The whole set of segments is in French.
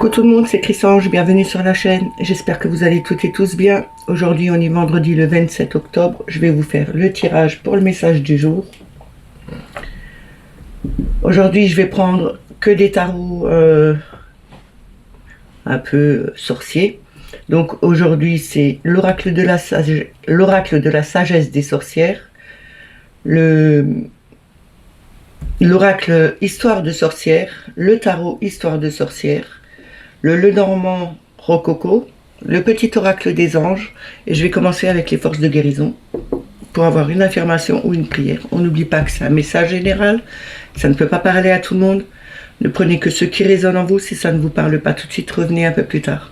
Coucou tout le monde, c'est Chrysange, bienvenue sur la chaîne. J'espère que vous allez toutes et tous bien. Aujourd'hui, on est vendredi le 27 octobre. Je vais vous faire le tirage pour le message du jour. Aujourd'hui, je vais prendre que des tarots un peu sorciers. Donc aujourd'hui, c'est l'oracle de la sagesse des sorcières, l'oracle histoire de sorcière, le tarot histoire de sorcière, le Lenormand rococo, le petit oracle des anges, et je vais commencer avec les forces de guérison pour avoir une affirmation ou une prière. On n'oublie pas que c'est un message général, ça ne peut pas parler à tout le monde. Ne prenez que ce qui résonne en vous. Si ça ne vous parle pas tout de suite, revenez un peu plus tard.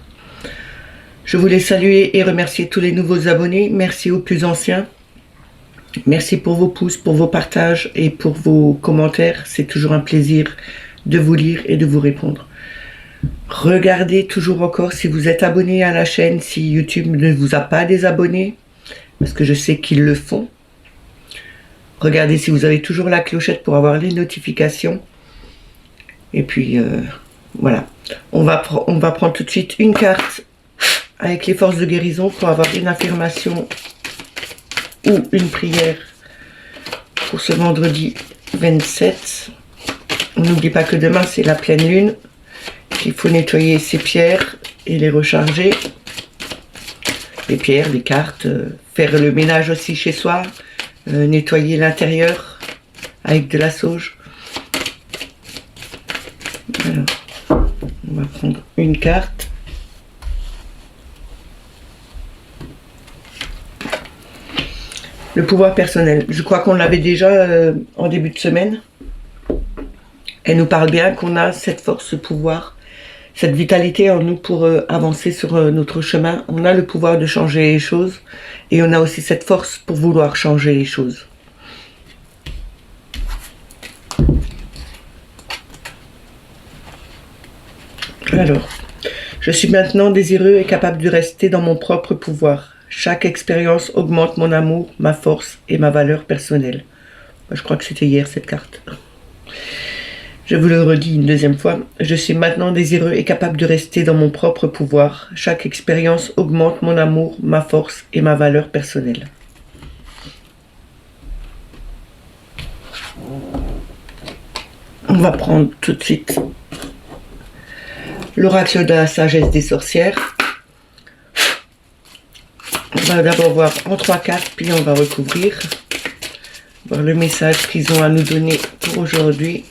Je voulais saluer et remercier tous les nouveaux abonnés. Merci aux plus anciens. Merci pour vos pouces, pour vos partages et pour vos commentaires. C'est toujours un plaisir de vous lire et de vous répondre. Regardez toujours encore si vous êtes abonné à la chaîne, si YouTube ne vous a pas désabonné, parce que je sais qu'ils le font. Regardez si vous avez toujours la clochette pour avoir les notifications. Et puis voilà, on va prendre tout de suite une carte avec les forces de guérison pour avoir une affirmation ou une prière pour ce vendredi 27. On n'oublie pas que demain c'est la pleine lune, qu'il faut nettoyer ses pierres et les recharger. Les pierres, les cartes, faire le ménage aussi chez soi, nettoyer l'intérieur avec de la sauge. Alors, on va prendre une carte. Le pouvoir personnel. Je crois qu'on l'avait déjà en début de semaine. Elle nous parle bien qu'on a cette force, ce pouvoir, cette vitalité en nous pour avancer sur notre chemin. On a le pouvoir de changer les choses et on a aussi cette force pour vouloir changer les choses. Alors, je suis maintenant désireux et capable de rester dans mon propre pouvoir. Chaque expérience augmente mon amour, ma force et ma valeur personnelle. Je crois que c'était hier cette carte. Je vous le redis une deuxième fois. Je suis maintenant désireux et capable de rester dans mon propre pouvoir. Chaque expérience augmente mon amour, ma force et ma valeur personnelle. On va prendre tout de suite l'oracle de la sagesse des sorcières. On va d'abord voir en 3 cartes, puis on va recouvrir. Voir le message qu'ils ont à nous donner pour aujourd'hui.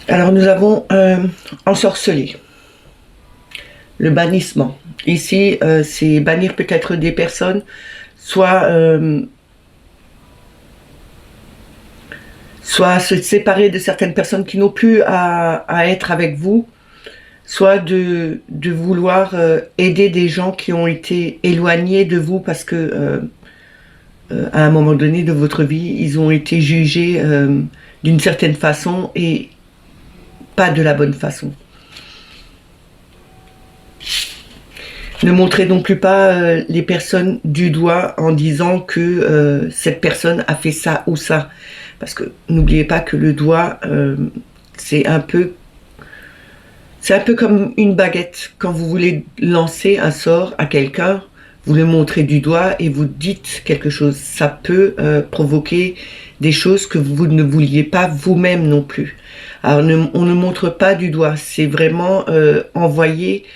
Alors nous avons ensorcelé, le bannissement. Ici, c'est bannir peut-être des personnes, soit se séparer de certaines personnes qui n'ont plus à être avec vous, soit de vouloir aider des gens qui ont été éloignés de vous parce que à un moment donné de votre vie, ils ont été jugés d'une certaine façon et pas de la bonne façon. Ne montrez non plus pas les personnes du doigt en disant que cette personne a fait ça ou ça. Parce que n'oubliez pas que le doigt, c'est un peu comme une baguette. Quand vous voulez lancer un sort à quelqu'un, vous le montrez du doigt et vous dites quelque chose. Ça peut provoquer des choses que vous ne vouliez pas vous-même non plus. Alors on ne montre pas du doigt, c'est vraiment envoyer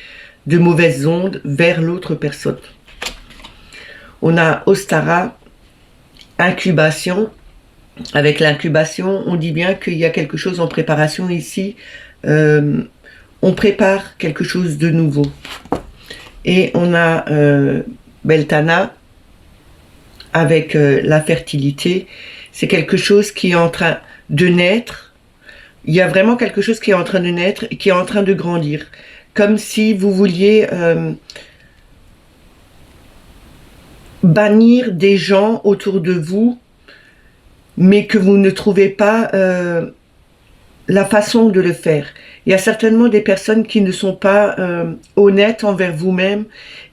de mauvaises ondes vers l'autre personne. On a Ostara, incubation. Avec l'incubation, on dit bien qu'il y a quelque chose en préparation ici. On prépare quelque chose de nouveau. Et on a Beltana avec la fertilité. C'est quelque chose qui est en train de naître. Il y a vraiment quelque chose qui est en train de naître et qui est en train de grandir. Comme si vous vouliez bannir des gens autour de vous, mais que vous ne trouvez pas la façon de le faire. Il y a certainement des personnes qui ne sont pas honnêtes envers vous-même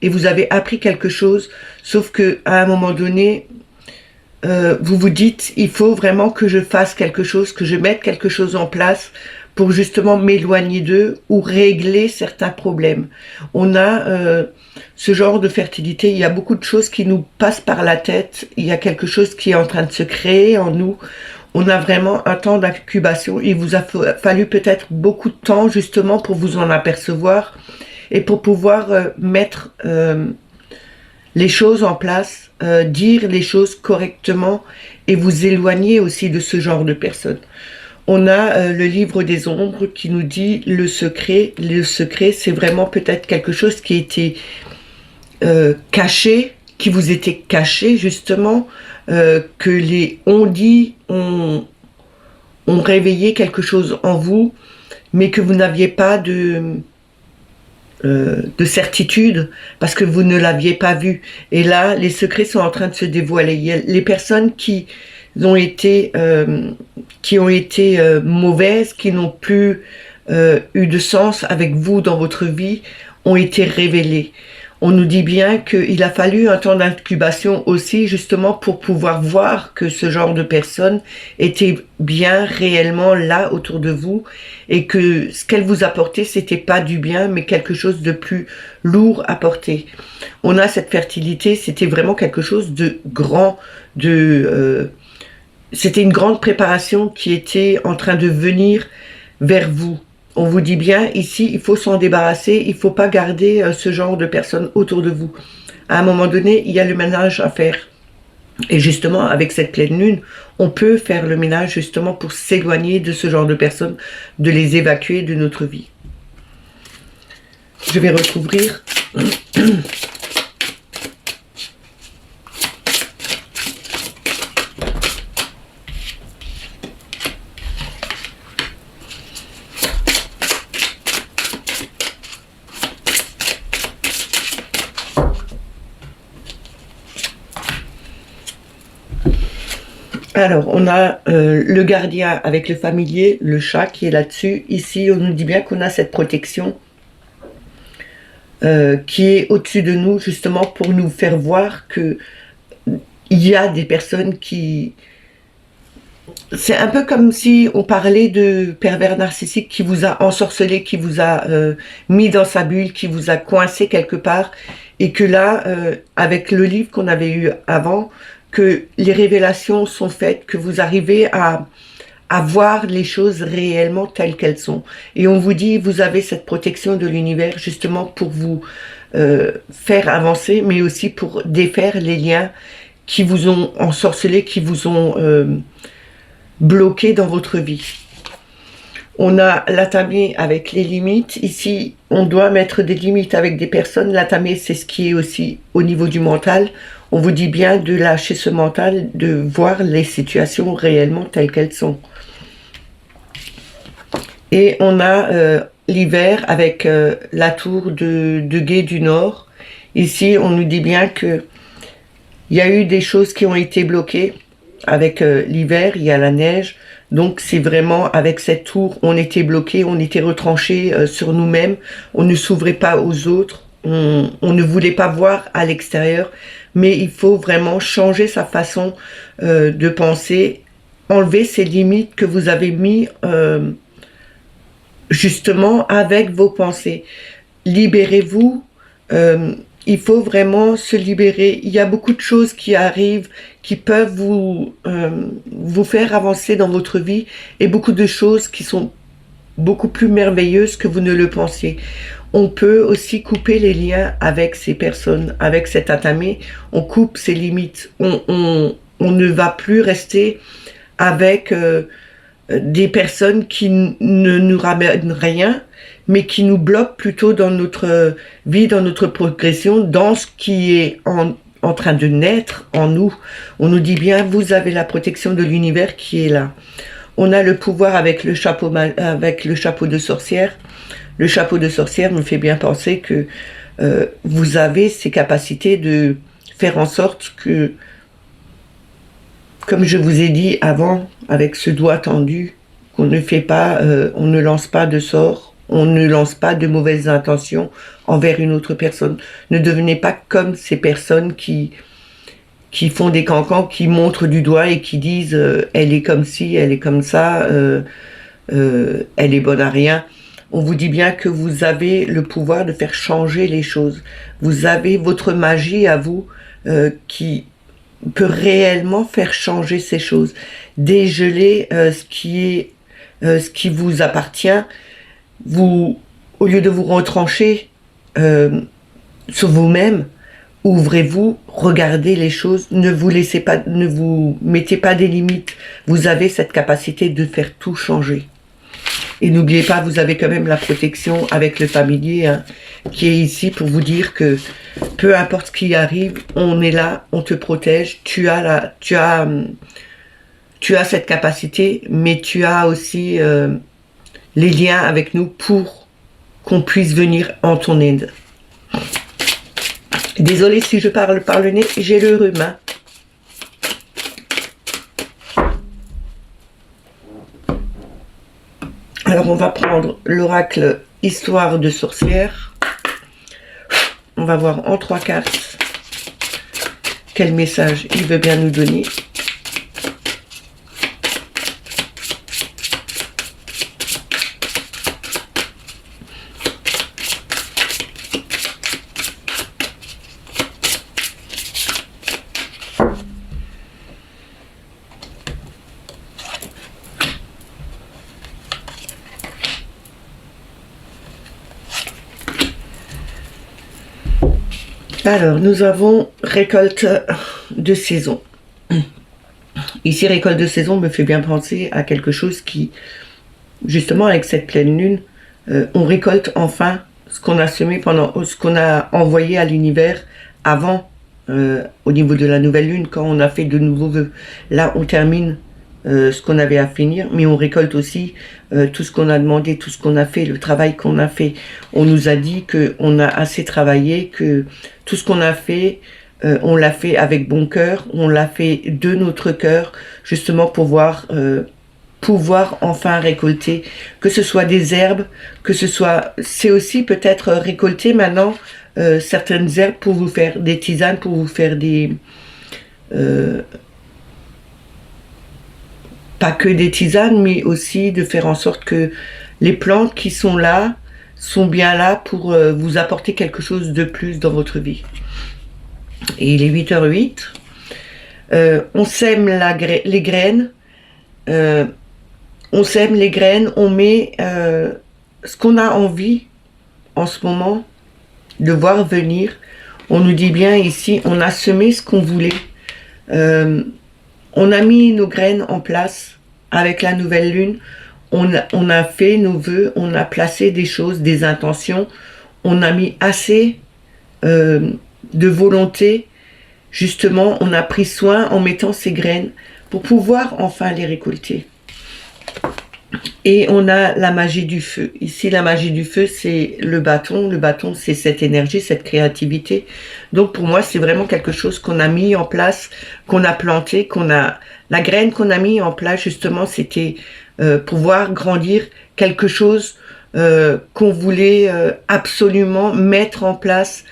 et vous avez appris quelque chose, sauf que à un moment donné, vous vous dites, il faut vraiment que je fasse quelque chose, que je mette quelque chose en place pour justement m'éloigner d'eux ou régler certains problèmes. On a ce genre de fertilité, il y a beaucoup de choses qui nous passent par la tête, il y a quelque chose qui est en train de se créer en nous. On a vraiment un temps d'incubation. Il vous a fallu peut-être beaucoup de temps justement pour vous en apercevoir et pour pouvoir mettre les choses en place, dire les choses correctement et vous éloigner aussi de ce genre de personnes. On a le livre des ombres qui nous dit le secret. Le secret, c'est vraiment peut-être quelque chose qui était caché, qui vous était caché justement, que les on-dit ont réveillé quelque chose en vous, mais que vous n'aviez pas de certitude parce que vous ne l'aviez pas vu. Et là, les secrets sont en train de se dévoiler. Les personnes qui ont été mauvaises, qui n'ont plus eu de sens avec vous dans votre vie, ont été révélées. On nous dit bien qu'il a fallu un temps d'incubation aussi, justement pour pouvoir voir que ce genre de personnes était bien réellement là autour de vous et que ce qu'elle vous apportait, c'était pas du bien, mais quelque chose de plus lourd à porter. On a cette fertilité, c'était vraiment quelque chose de grand, c'était une grande préparation qui était en train de venir vers vous. On vous dit bien, ici, il faut s'en débarrasser, il ne faut pas garder ce genre de personnes autour de vous. À un moment donné, il y a le ménage à faire. Et justement, avec cette pleine lune, on peut faire le ménage justement pour s'éloigner de ce genre de personnes, de les évacuer de notre vie. Je vais recouvrir. Alors, on a le gardien avec le familier, le chat qui est là-dessus. Ici, on nous dit bien qu'on a cette protection qui est au-dessus de nous, justement pour nous faire voir que il y a des personnes qui... C'est un peu comme si on parlait de pervers narcissique qui vous a ensorcelé, qui vous a mis dans sa bulle, qui vous a coincé quelque part. Et que là, avec le livre qu'on avait eu avant, que les révélations sont faites, que vous arrivez à voir les choses réellement telles qu'elles sont. Et on vous dit, vous avez cette protection de l'univers justement pour vous faire avancer, mais aussi pour défaire les liens qui vous ont ensorcelé, qui vous ont bloqué dans votre vie. On a l'atamé avec les limites. Ici, on doit mettre des limites avec des personnes. L'atamé, c'est ce qui est aussi au niveau du mental. On vous dit bien de lâcher ce mental, de voir les situations réellement telles qu'elles sont. Et on a l'hiver avec la tour de Gué du Nord. Ici, on nous dit bien que il y a eu des choses qui ont été bloquées. Avec l'hiver, il y a la neige. Donc c'est vraiment avec cette tour, on était bloqué, on était retranché sur nous-mêmes, on ne s'ouvrait pas aux autres, on ne voulait pas voir à l'extérieur, mais il faut vraiment changer sa façon de penser, enlever ces limites que vous avez mis justement avec vos pensées. Libérez-vous. Il faut vraiment se libérer. Il y a beaucoup de choses qui arrivent, qui peuvent vous faire avancer dans votre vie et beaucoup de choses qui sont beaucoup plus merveilleuses que vous ne le pensiez. On peut aussi couper les liens avec ces personnes, avec cet atamé. On coupe ses limites. On ne va plus rester avec des personnes qui ne nous ramènent rien, mais qui nous bloquent plutôt dans notre vie, dans notre progression, dans ce qui est en train de naître en nous. On nous dit bien, vous avez la protection de l'univers qui est là. On a le pouvoir avec le chapeau de sorcière. Le chapeau de sorcière me fait bien penser que vous avez ces capacités de faire en sorte que, comme je vous ai dit avant, avec ce doigt tendu, qu'on ne fait pas, on ne lance pas de sorts, on ne lance pas de mauvaises intentions envers une autre personne. Ne devenez pas comme ces personnes qui font des cancans, qui montrent du doigt et qui disent elle est comme ci, elle est comme ça, elle est bonne à rien. On vous dit bien que vous avez le pouvoir de faire changer les choses. Vous avez votre magie à vous qui peut réellement faire changer ces choses. Dégeler ce qui vous appartient. Vous, au lieu de vous retrancher sur vous-même, ouvrez-vous, regardez les choses, ne vous mettez pas des limites. Vous avez cette capacité de faire tout changer. Et n'oubliez pas, vous avez quand même la protection avec le familier hein, qui est ici pour vous dire que peu importe ce qui arrive, on est là, on te protège, tu as cette capacité, mais tu as aussi les liens avec nous pour qu'on puisse venir en ton aide. Désolée si je parle par le nez, j'ai le rhume. Hein. Alors on va prendre l'oracle Histoire de sorcière. On va voir en 3 cartes quel message il veut bien nous donner. Alors, nous avons récolte de saison. Ici, récolte de saison me fait bien penser à quelque chose qui, justement, avec cette pleine lune, on récolte enfin ce qu'on a semé ce qu'on a envoyé à l'univers avant, au niveau de la nouvelle lune, quand on a fait de nouveaux vœux. Là, on termine ce qu'on avait à finir, mais on récolte aussi tout ce qu'on a demandé, tout ce qu'on a fait, le travail qu'on a fait. On nous a dit qu'on a assez travaillé, que tout ce qu'on a fait, on l'a fait avec bon cœur, on l'a fait de notre cœur, justement pour pouvoir enfin récolter, que ce soit des herbes, que ce soit, c'est aussi peut-être récolter maintenant certaines herbes pour vous faire des tisanes, pour vous faire des... pas que des tisanes, mais aussi de faire en sorte que les plantes qui sont là, sont bien là pour vous apporter quelque chose de plus dans votre vie. Et il est 8h08. On sème les graines. On sème les graines, on met ce qu'on a envie en ce moment de voir venir. On nous dit bien ici, on a semé ce qu'on voulait. On a mis nos graines en place avec la nouvelle lune. On a fait nos vœux, on a placé des choses, des intentions. On a mis assez de volonté. Justement, on a pris soin en mettant ces graines pour pouvoir enfin les récolter. Et on a la magie du feu. Ici, la magie du feu, c'est le bâton. Le bâton, c'est cette énergie, cette créativité. Donc, pour moi, c'est vraiment quelque chose qu'on a mis en place, qu'on a planté, la graine qu'on a mis en place, justement, c'était pouvoir grandir quelque chose qu'on voulait absolument mettre en place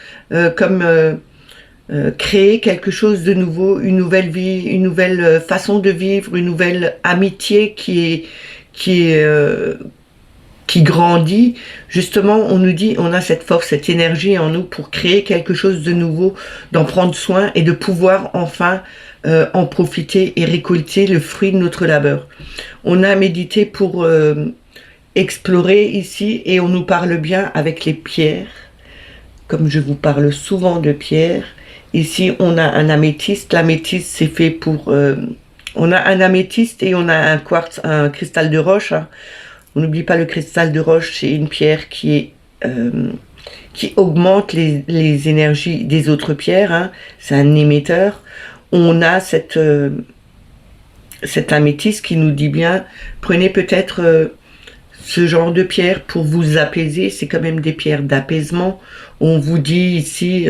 créer quelque chose de nouveau, une nouvelle vie, une nouvelle façon de vivre, une nouvelle amitié qui grandit. Justement, on nous dit, on a cette force, cette énergie en nous pour créer quelque chose de nouveau, d'en prendre soin et de pouvoir enfin en profiter et récolter le fruit de notre labeur. On a médité pour explorer ici et on nous parle bien avec les pierres, comme je vous parle souvent de pierres. Ici, on a un améthyste. L'améthyste, c'est fait pour... on a un améthyste et on a un quartz, un cristal de roche. Hein. On n'oublie pas le cristal de roche, c'est une pierre qui augmente les énergies des autres pierres. Hein. C'est un émetteur. On a cet améthyste qui nous dit bien, prenez peut-être ce genre de pierre pour vous apaiser. C'est quand même des pierres d'apaisement. On vous dit ici...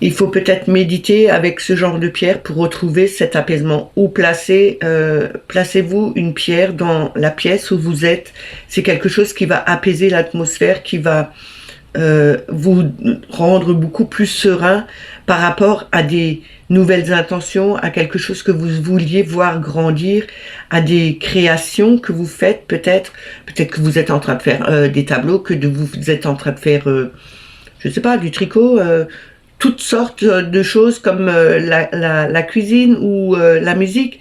il faut peut-être méditer avec ce genre de pierre pour retrouver cet apaisement. Ou placez-vous une pierre dans la pièce où vous êtes. C'est quelque chose qui va apaiser l'atmosphère, qui va vous rendre beaucoup plus serein par rapport à des nouvelles intentions, à quelque chose que vous vouliez voir grandir, à des créations que vous faites peut-être que vous êtes en train de faire des tableaux, vous êtes en train de faire, je sais pas, du tricot, toutes sortes de choses comme la cuisine ou la musique.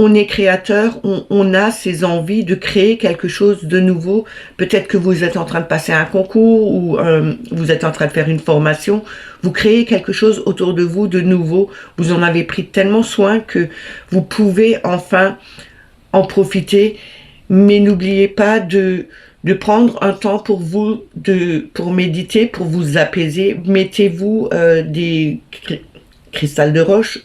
On est créateur, on a ces envies de créer quelque chose de nouveau. Peut-être que vous êtes en train de passer un concours ou vous êtes en train de faire une formation. Vous créez quelque chose autour de vous de nouveau. Vous en avez pris tellement soin que vous pouvez enfin en profiter. Mais n'oubliez pas de prendre un temps pour vous, pour méditer, pour vous apaiser. Mettez-vous des cristals de roche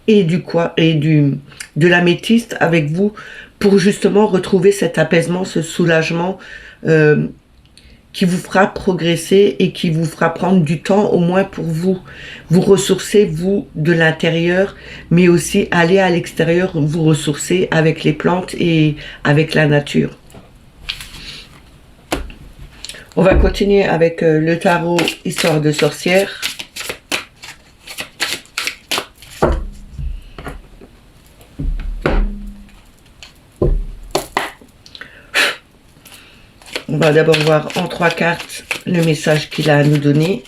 et de l'améthyste avec vous pour justement retrouver cet apaisement, ce soulagement qui vous fera progresser et qui vous fera prendre du temps au moins pour vous ressourcer, vous, de l'intérieur, mais aussi aller à l'extérieur, vous ressourcer avec les plantes et avec la nature. On va continuer avec le tarot Histoire de sorcière. On va d'abord voir en 3 cartes le message qu'il a à nous donner.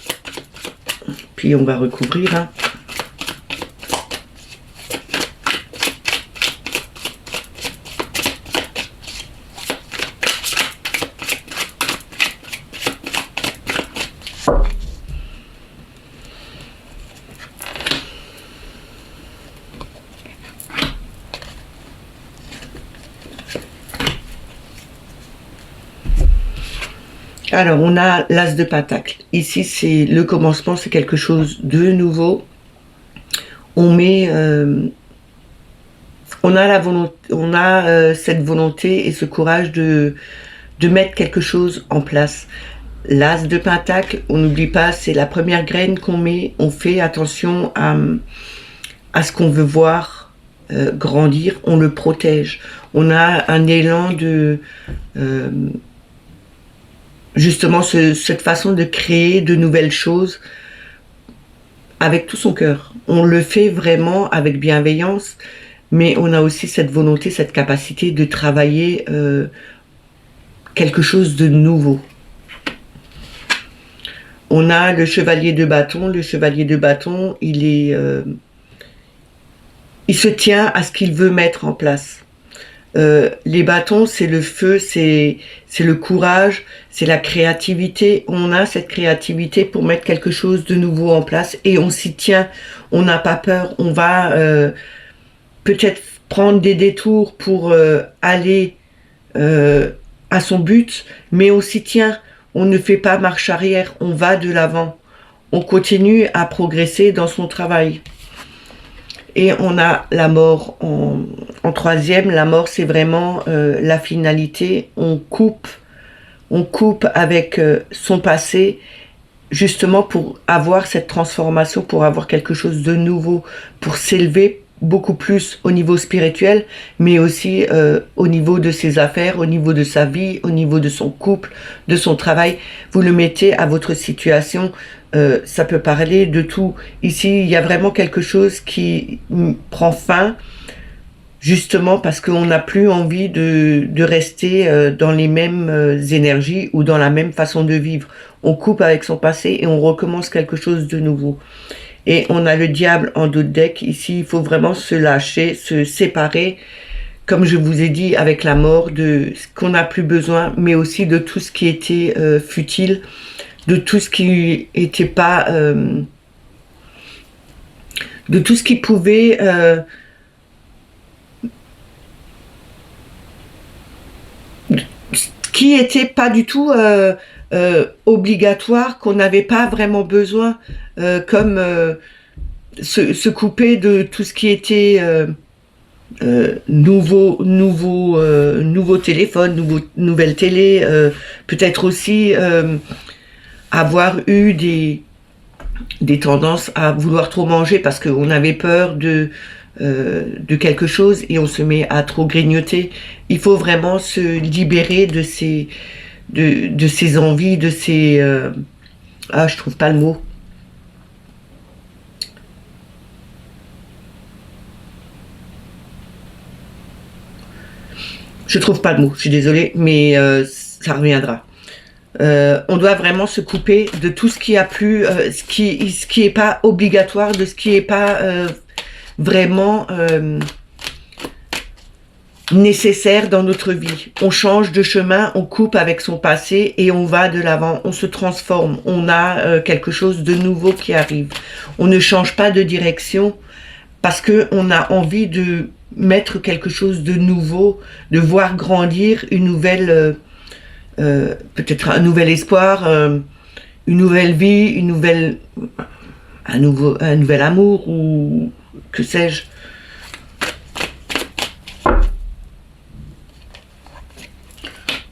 Puis on va recouvrir. Hein. Alors, on a l'As de Pentacle. Ici, c'est le commencement, c'est quelque chose de nouveau. On a cette volonté et ce courage de mettre quelque chose en place. L'As de Pentacle, on n'oublie pas, c'est la première graine qu'on met. On fait attention à ce qu'on veut voir grandir. On le protège. On a un élan de justement cette façon de créer de nouvelles choses avec tout son cœur. On le fait vraiment avec bienveillance, mais on a aussi cette volonté, cette capacité de travailler quelque chose de nouveau. On a le chevalier de bâton. Le chevalier de bâton, il se tient à ce qu'il veut mettre en place. Les bâtons, c'est le feu, c'est le courage, c'est la créativité. On a cette créativité pour mettre quelque chose de nouveau en place et on s'y tient. On n'a pas peur. On va peut-être prendre des détours pour aller à son but, mais on s'y tient. On ne fait pas marche arrière. On va de l'avant. On continue à progresser dans son travail. Et on a la mort en troisième. La mort, c'est vraiment la finalité. On coupe avec son passé, justement pour avoir cette transformation, pour avoir quelque chose de nouveau, pour s'élever beaucoup plus au niveau spirituel, mais aussi au niveau de ses affaires, au niveau de sa vie, au niveau de son couple, de son travail. Vous le mettez à votre situation. Ça peut parler de tout. Ici, il y a vraiment quelque chose qui prend fin, justement parce qu'on n'a plus envie de rester dans les mêmes énergies ou dans la même façon de vivre. On coupe avec son passé et on recommence quelque chose de nouveau. Et on a le diable en dos de deck. Ici, il faut vraiment se lâcher, se séparer, comme je vous ai dit, avec la mort, de ce qu'on n'a plus besoin, mais aussi de tout ce qui était futile, de tout ce qui était pas, de tout ce qui pouvait qui était pas du tout obligatoire, qu'on n'avait pas vraiment besoin, comme se couper de tout ce qui était nouveau téléphone, nouvelle télé, peut-être aussi avoir eu des tendances à vouloir trop manger parce qu'on avait peur de quelque chose et on se met à trop grignoter. Il faut vraiment se libérer de ces envies, de ces... ah, je trouve pas le mot. Je trouve pas le mot, je suis désolée, mais ça reviendra. On doit vraiment se couper de tout ce qui a plus, ce qui est pas obligatoire, de ce qui est pas vraiment nécessaire dans notre vie. On change de chemin, on coupe avec son passé et on va de l'avant, on se transforme, on a quelque chose de nouveau qui arrive. On ne change pas de direction parce que on a envie de mettre quelque chose de nouveau, de voir grandir une nouvelle, peut-être un nouvel espoir, une nouvelle vie, un nouvel amour ou que sais-je.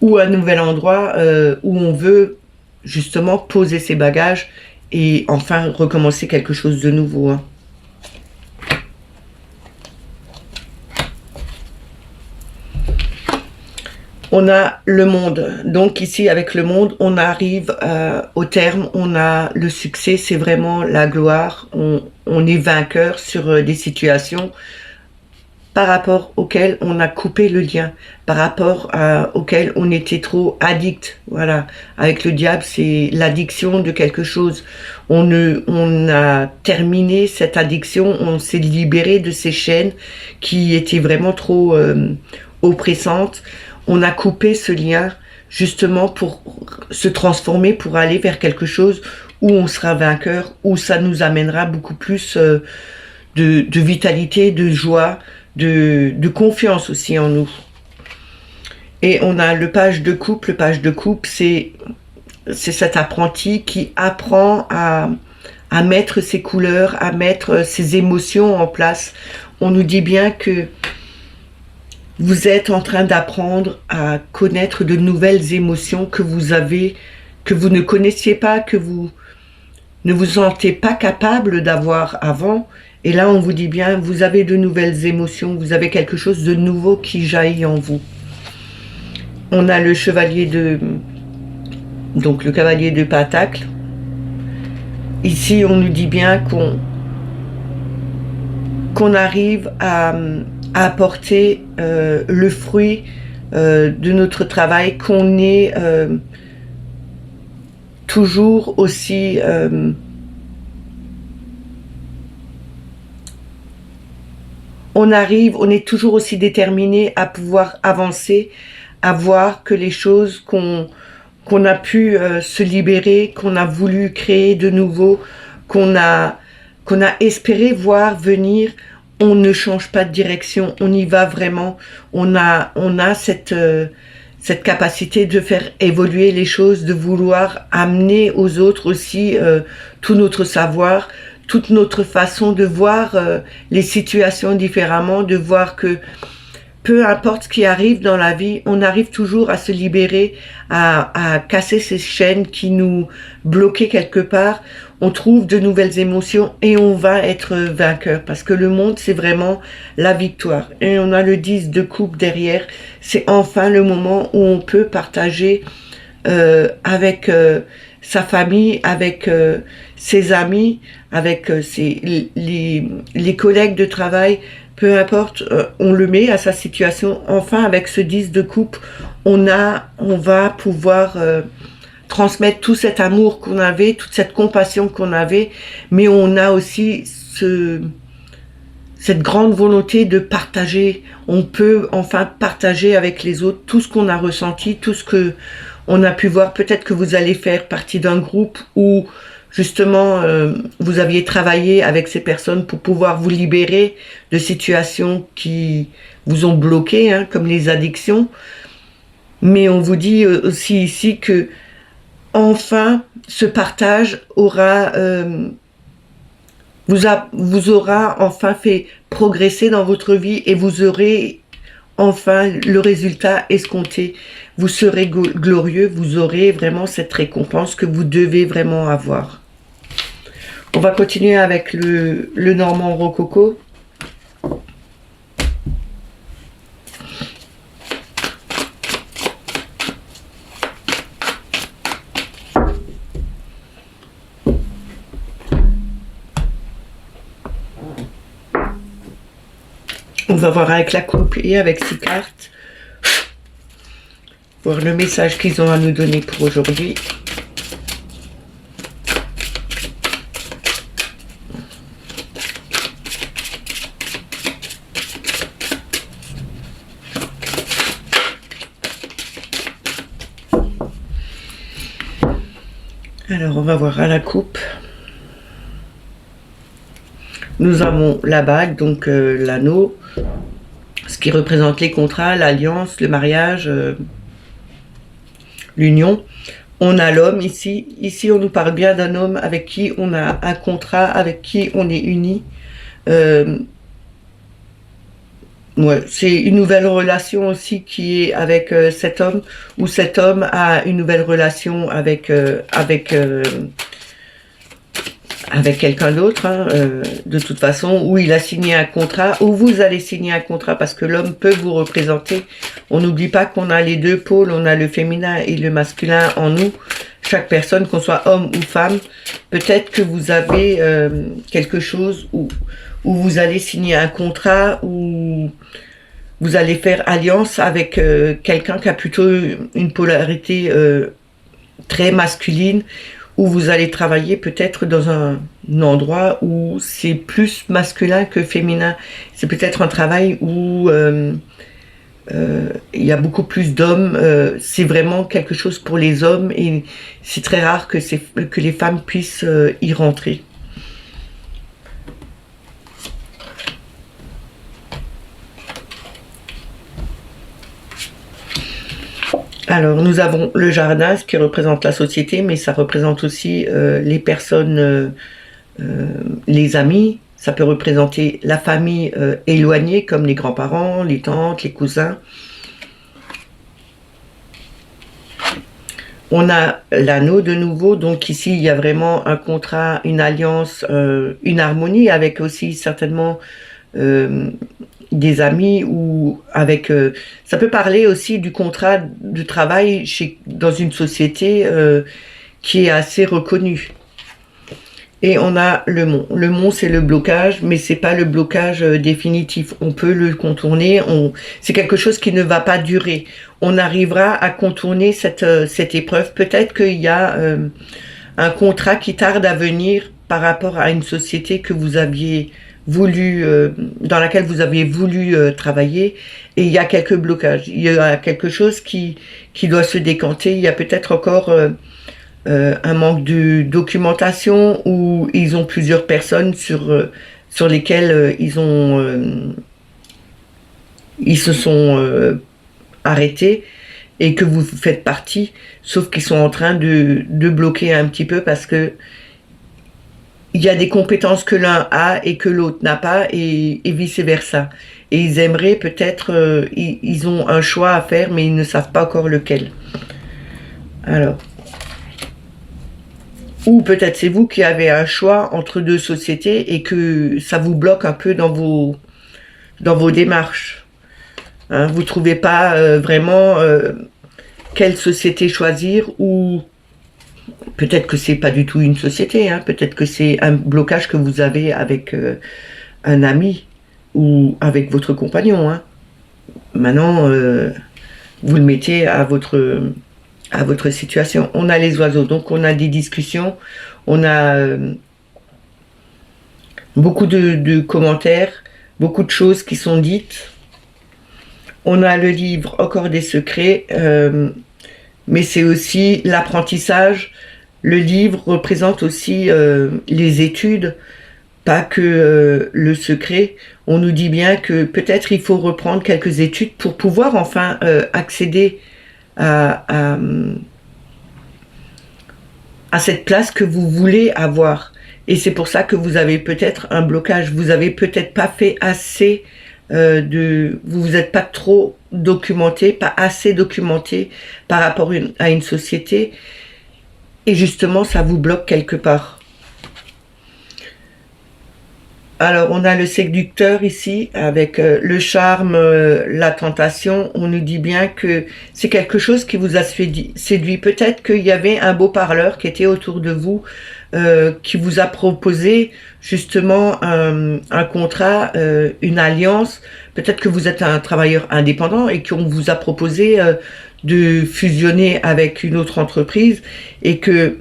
Ou un nouvel endroit où on veut justement poser ses bagages et enfin recommencer quelque chose de nouveau. Hein. On a le monde. Donc ici, avec le monde, on arrive au terme, on a le succès, c'est vraiment la gloire. On est vainqueur sur des situations par rapport auxquelles on a coupé le lien, par rapport auxquelles on était trop addict. Voilà, avec le diable, c'est l'addiction de quelque chose. On a terminé cette addiction, on s'est libéré de ces chaînes qui étaient vraiment trop oppressantes. On a coupé ce lien justement pour se transformer, pour aller vers quelque chose où on sera vainqueur, où ça nous amènera beaucoup plus de vitalité, de joie, de confiance aussi en nous. Et on a le page de coupe. Le page de coupe, c'est cet apprenti qui apprend à mettre ses couleurs, à mettre ses émotions en place. On nous dit bien que vous êtes en train d'apprendre à connaître de nouvelles émotions que vous avez, que vous ne connaissiez pas, que vous ne vous sentez pas capable d'avoir avant. Et là, on vous dit bien, vous avez de nouvelles émotions, vous avez quelque chose de nouveau qui jaillit en vous. On a le chevalier de... Donc le cavalier de Pentacle. Ici, on nous dit bien qu'on arrive à apporter le fruit de notre travail, qu'on est toujours aussi on est toujours aussi déterminé à pouvoir avancer, à voir que les choses qu'on a pu se libérer, qu'on a voulu créer de nouveau, qu'on a espéré voir venir, on ne change pas de direction, on y va vraiment, on a cette capacité de faire évoluer les choses, de vouloir amener aux autres aussi tout notre savoir, toute notre façon de voir les situations différemment, de voir que peu importe ce qui arrive dans la vie, on arrive toujours à se libérer, à casser ces chaînes qui nous bloquaient quelque part. On trouve de nouvelles émotions et on va être vainqueur parce que le monde, c'est vraiment la victoire. Et on a le 10 de coupe derrière. C'est enfin le moment où on peut partager avec sa famille, avec ses amis, avec les collègues de travail, peu importe, on le met à sa situation. Enfin, avec ce 10 de coupe, on va pouvoir transmettre tout cet amour qu'on avait, toute cette compassion qu'on avait, mais on a aussi cette grande volonté de partager. On peut enfin partager avec les autres tout ce qu'on a ressenti, tout ce que on a pu voir. Peut-être que vous allez faire partie d'un groupe où justement vous aviez travaillé avec ces personnes pour pouvoir vous libérer de situations qui vous ont bloqué, hein, comme les addictions. Mais on vous dit aussi ici que enfin ce partage aura vous aura enfin fait progresser dans votre vie et vous aurez enfin le résultat escompté. Vous serez glorieux, vous aurez vraiment cette récompense que vous devez vraiment avoir. On va continuer avec le Normand Rococo. On va voir avec la coupe et avec 6 cartes, voir le message qu'ils ont à nous donner pour aujourd'hui. Alors, on va voir à la coupe. Nous avons la bague, donc l'anneau, ce qui représente les contrats, l'alliance, le mariage, l'union. On a l'homme ici. Ici, on nous parle bien d'un homme avec qui on a un contrat, avec qui on est unis. Ouais, c'est une nouvelle relation aussi qui est avec cet homme, ou cet homme a une nouvelle relation avec avec quelqu'un d'autre, hein, de toute façon, où il a signé un contrat, ou vous allez signer un contrat, parce que l'homme peut vous représenter. On n'oublie pas qu'on a les deux pôles, on a le féminin et le masculin en nous. Chaque personne, qu'on soit homme ou femme, peut-être que vous avez quelque chose où vous allez signer un contrat, où vous allez faire alliance avec quelqu'un qui a plutôt une polarité très masculine, où vous allez travailler peut-être dans un endroit où c'est plus masculin que féminin. C'est peut-être un travail où il y a beaucoup plus d'hommes. C'est vraiment quelque chose pour les hommes et c'est très rare que les femmes puissent y rentrer. Alors, nous avons le jardin, ce qui représente la société, mais ça représente aussi les personnes, les amis. Ça peut représenter la famille éloignée, comme les grands-parents, les tantes, les cousins. On a l'anneau de nouveau, donc ici, il y a vraiment un contrat, une alliance, une harmonie, avec aussi certainement des amis, ou avec ça peut parler aussi du contrat de travail dans une société qui est assez reconnue. Et on a le mont. Le mont, c'est le blocage, mais c'est pas le blocage définitif. On peut le contourner. C'est quelque chose qui ne va pas durer. On arrivera à contourner cette épreuve. Peut-être qu'il y a un contrat qui tarde à venir par rapport à une société que vous aviez voulu, dans laquelle vous aviez voulu travailler, et il y a quelques blocages. Il y a quelque chose qui doit se décanter. Il y a peut-être encore un manque de documentation, où ils ont plusieurs personnes sur lesquelles ils se sont arrêtés, et que vous faites partie, sauf qu'ils sont en train de bloquer un petit peu, parce que il y a des compétences que l'un a et que l'autre n'a pas, et vice-versa. Et ils aimeraient peut-être, ils ont un choix à faire, mais ils ne savent pas encore lequel. Alors, ou peut-être c'est vous qui avez un choix entre deux sociétés et que ça vous bloque un peu dans vos démarches. Hein, vous ne trouvez pas vraiment quelle société choisir, ou peut-être que c'est pas du tout une société, hein, peut-être que c'est un blocage que vous avez avec un ami ou avec votre compagnon. Hein. Maintenant, vous le mettez à votre situation. On a les oiseaux, donc on a des discussions, on a beaucoup de commentaires, beaucoup de choses qui sont dites. On a le livre Encore des secrets, mais c'est aussi l'apprentissage. Le livre représente aussi les études, pas que le secret. On nous dit bien que peut-être il faut reprendre quelques études pour pouvoir enfin accéder à cette place que vous voulez avoir. Et c'est pour ça que vous avez peut-être un blocage. Vous avez peut-être pas fait assez vous vous êtes pas trop documenté, pas assez documenté par rapport à une société, et justement ça vous bloque quelque part. Alors, on a le séducteur ici, avec le charme, la tentation. On nous dit bien que c'est quelque chose qui vous a séduit. Peut-être qu'il y avait un beau parleur qui était autour de vous, qui vous a proposé justement un contrat, une alliance. Peut-être que vous êtes un travailleur indépendant et qu'on vous a proposé de fusionner avec une autre entreprise et que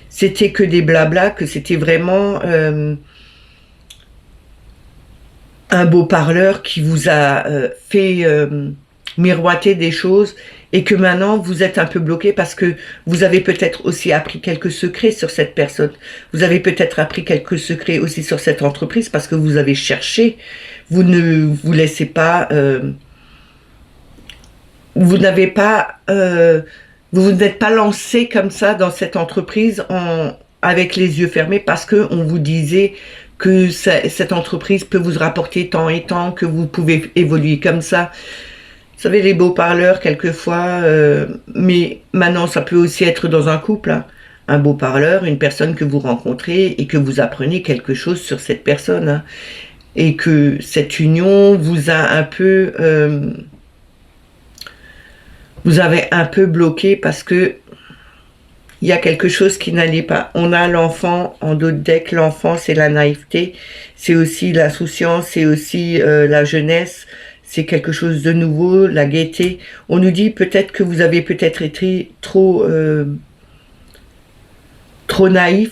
c'était que des blablas, que c'était vraiment... un beau parleur qui vous a fait miroiter des choses et que maintenant vous êtes un peu bloqué parce que vous avez peut-être aussi appris quelques secrets sur cette personne. Vous avez peut-être appris quelques secrets aussi sur cette entreprise parce que vous avez cherché. Vous ne vous laissez pas... vous n'avez pas... vous vous n'êtes pas lancé comme ça dans cette entreprise avec les yeux fermés parce que on vous disait que cette entreprise peut vous rapporter tant et tant, que vous pouvez évoluer comme ça. Vous savez, les beaux parleurs, quelquefois, mais maintenant, ça peut aussi être dans un couple, hein. Un beau parleur, une personne que vous rencontrez et que vous apprenez quelque chose sur cette personne, hein. Et que cette union vous a un peu... vous avez un peu bloqué parce que il y a quelque chose qui n'allait pas. On a l'enfant en dos de deck. L'enfant, c'est la naïveté, c'est aussi l'insouciance, c'est aussi la jeunesse, c'est quelque chose de nouveau, la gaieté. On nous dit peut-être que vous avez peut-être été trop naïf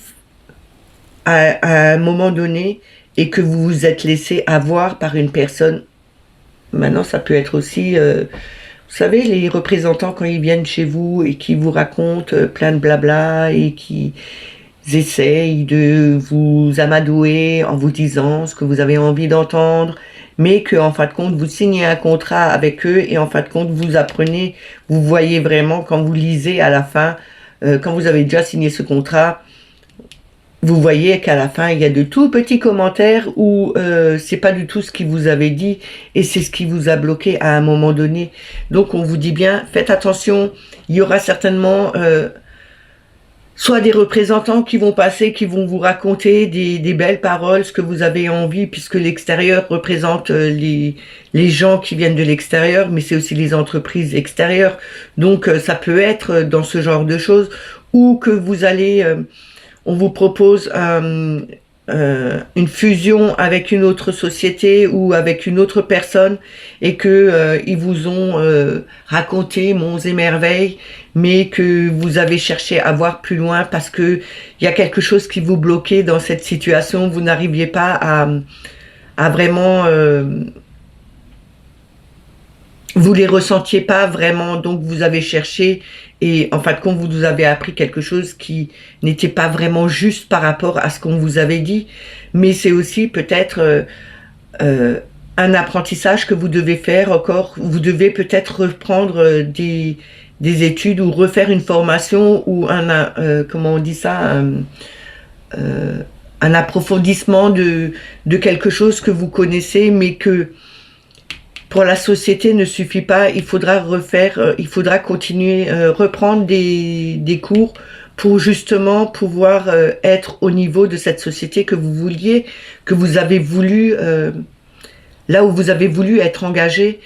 à un moment donné et que vous vous êtes laissé avoir par une personne. Maintenant, ça peut être aussi... vous savez, les représentants, quand ils viennent chez vous et qui vous racontent plein de blabla et qui essayent de vous amadouer en vous disant ce que vous avez envie d'entendre, mais qu'en fin de compte, vous signez un contrat avec eux et en fin de compte, vous apprenez, vous voyez vraiment quand vous lisez à la fin, quand vous avez déjà signé ce contrat, vous voyez qu'à la fin, il y a de tout petits commentaires où c'est pas du tout ce qu'il vous avait dit et c'est ce qui vous a bloqué à un moment donné. Donc on vous dit bien, faites attention, il y aura certainement soit des représentants qui vont passer, qui vont vous raconter des belles paroles, ce que vous avez envie, puisque l'extérieur représente les gens qui viennent de l'extérieur, mais c'est aussi les entreprises extérieures. Donc ça peut être dans ce genre de choses, ou que vous allez... on vous propose une fusion avec une autre société ou avec une autre personne et que ils vous ont raconté monts et merveilles, mais que vous avez cherché à voir plus loin parce que il y a quelque chose qui vous bloquait dans cette situation, vous n'arriviez pas à vraiment... vous les ressentiez pas vraiment, donc vous avez cherché et en fin de compte vous avez appris quelque chose qui n'était pas vraiment juste par rapport à ce qu'on vous avait dit, mais c'est aussi peut-être un apprentissage que vous devez faire encore. Vous devez peut-être reprendre des études ou refaire une formation ou comment on dit ça, un approfondissement de quelque chose que vous connaissez mais que pour la société ne suffit pas, il faudra refaire, il faudra continuer, reprendre des cours pour justement pouvoir être au niveau de cette société que vous vouliez, que vous avez voulu, là où vous avez voulu être engagé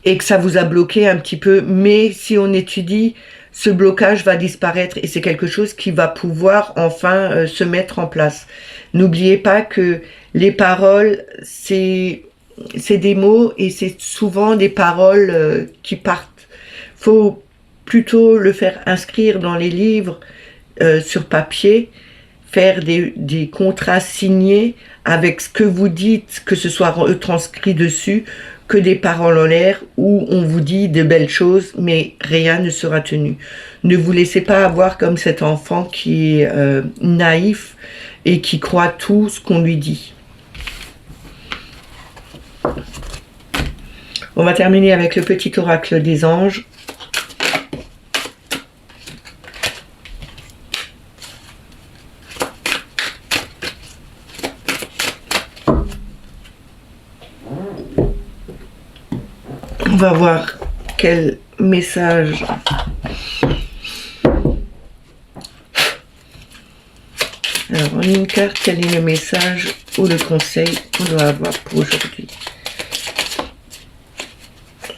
et que ça vous a bloqué un petit peu. Mais si on étudie, ce blocage va disparaître et c'est quelque chose qui va pouvoir enfin se mettre en place. N'oubliez pas que les paroles, c'est des mots et c'est souvent des paroles qui partent. Faut plutôt le faire inscrire dans les livres sur papier, faire des contrats signés avec ce que vous dites, que ce soit retranscrit dessus, que des paroles en l'air où on vous dit de belles choses, mais rien ne sera tenu. Ne vous laissez pas avoir comme cet enfant qui est naïf et qui croit tout ce qu'on lui dit. On va terminer avec le petit oracle des anges. On va voir quel message alors Comme une carte, quel est le message ou le conseil qu'on doit avoir pour aujourd'hui?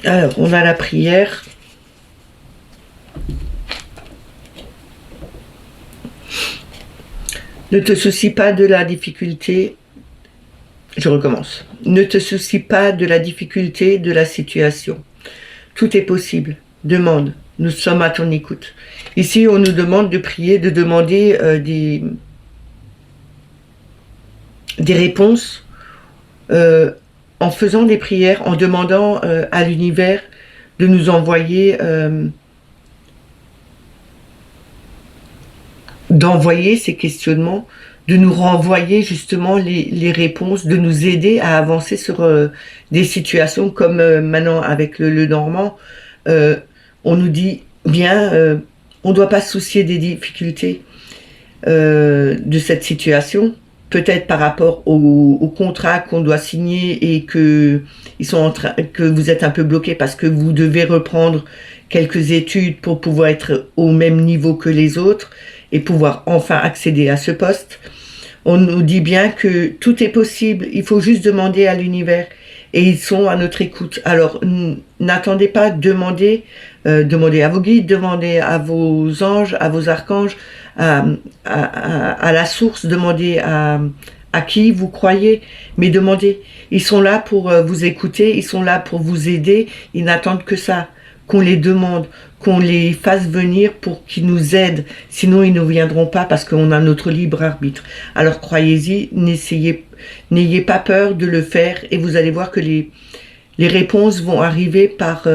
Alors, on a la prière. Ne te soucie pas de la difficulté. Je recommence. Ne te soucie pas de la difficulté de la situation. Tout est possible. Demande. Nous sommes à ton écoute. Ici, on nous demande de prier, de demander des réponses en faisant des prières, en demandant à l'univers de nous envoyer d'envoyer ces questionnements, de nous renvoyer justement les réponses, de nous aider à avancer sur des situations comme maintenant avec le Normand. On nous dit bien, on ne doit pas se soucier des difficultés de cette situation, peut-être par rapport au contrat qu'on doit signer et que vous êtes un peu bloqué parce que vous devez reprendre quelques études pour pouvoir être au même niveau que les autres et pouvoir enfin accéder à ce poste. On nous dit bien que tout est possible, il faut juste demander à l'univers et ils sont à notre écoute. Alors n'attendez pas, demandez à vos guides, demandez à vos anges, à vos archanges, à la source, demandez à qui vous croyez, mais demandez. Ils sont là pour vous écouter, ils sont là pour vous aider, ils n'attendent que ça, qu'on les demande, qu'on les fasse venir pour qu'ils nous aident, sinon ils ne viendront pas parce qu'on a notre libre arbitre. Alors croyez-y, n'ayez pas peur de le faire et vous allez voir que les réponses vont arriver par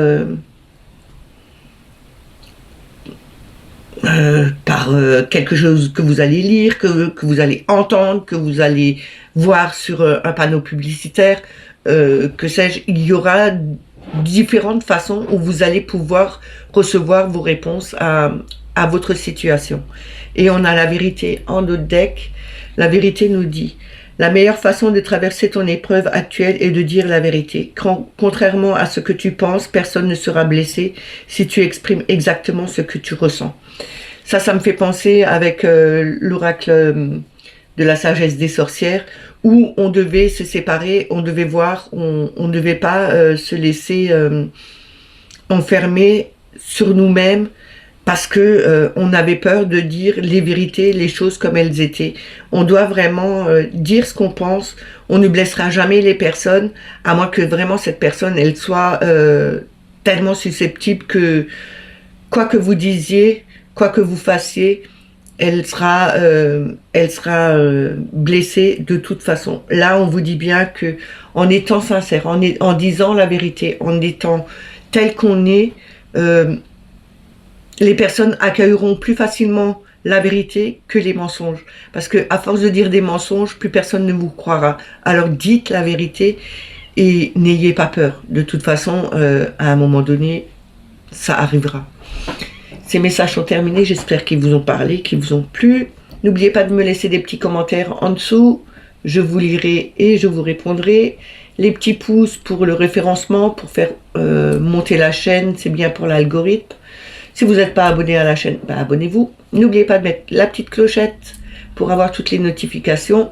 quelque chose que vous allez lire, que vous allez entendre, que vous allez voir sur un panneau publicitaire, que sais-je, il y aura différentes façons où vous allez pouvoir recevoir vos réponses à votre situation. Et on a la vérité en notre deck. La vérité nous dit: la meilleure façon de traverser ton épreuve actuelle est de dire la vérité. Contrairement à ce que tu penses, personne ne sera blessé si tu exprimes exactement ce que tu ressens. Ça me fait penser avec l'oracle de la sagesse des sorcières, où on devait se séparer, on devait voir, on ne devait pas se laisser enfermer sur nous-mêmes parce que on avait peur de dire les vérités, les choses comme elles étaient. On doit vraiment dire ce qu'on pense. On ne blessera jamais les personnes, à moins que vraiment cette personne, elle soit tellement susceptible que quoi que vous disiez, quoi que vous fassiez, elle sera blessée de toute façon. Là, on vous dit bien que en étant sincère, en disant la vérité, en étant tel qu'on est, les personnes accueilleront plus facilement la vérité que les mensonges. Parce que à force de dire des mensonges, plus personne ne vous croira. Alors dites la vérité et n'ayez pas peur. De toute façon, à un moment donné, ça arrivera. Ces messages sont terminés, j'espère qu'ils vous ont parlé, qu'ils vous ont plu. N'oubliez pas de me laisser des petits commentaires en dessous, je vous lirai et je vous répondrai. Les petits pouces pour le référencement, pour faire monter la chaîne, c'est bien pour l'algorithme. Si vous n'êtes pas abonné à la chaîne, abonnez-vous. N'oubliez pas de mettre la petite clochette pour avoir toutes les notifications.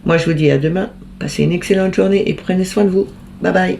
Moi je vous dis à demain, passez une excellente journée et prenez soin de vous. Bye bye.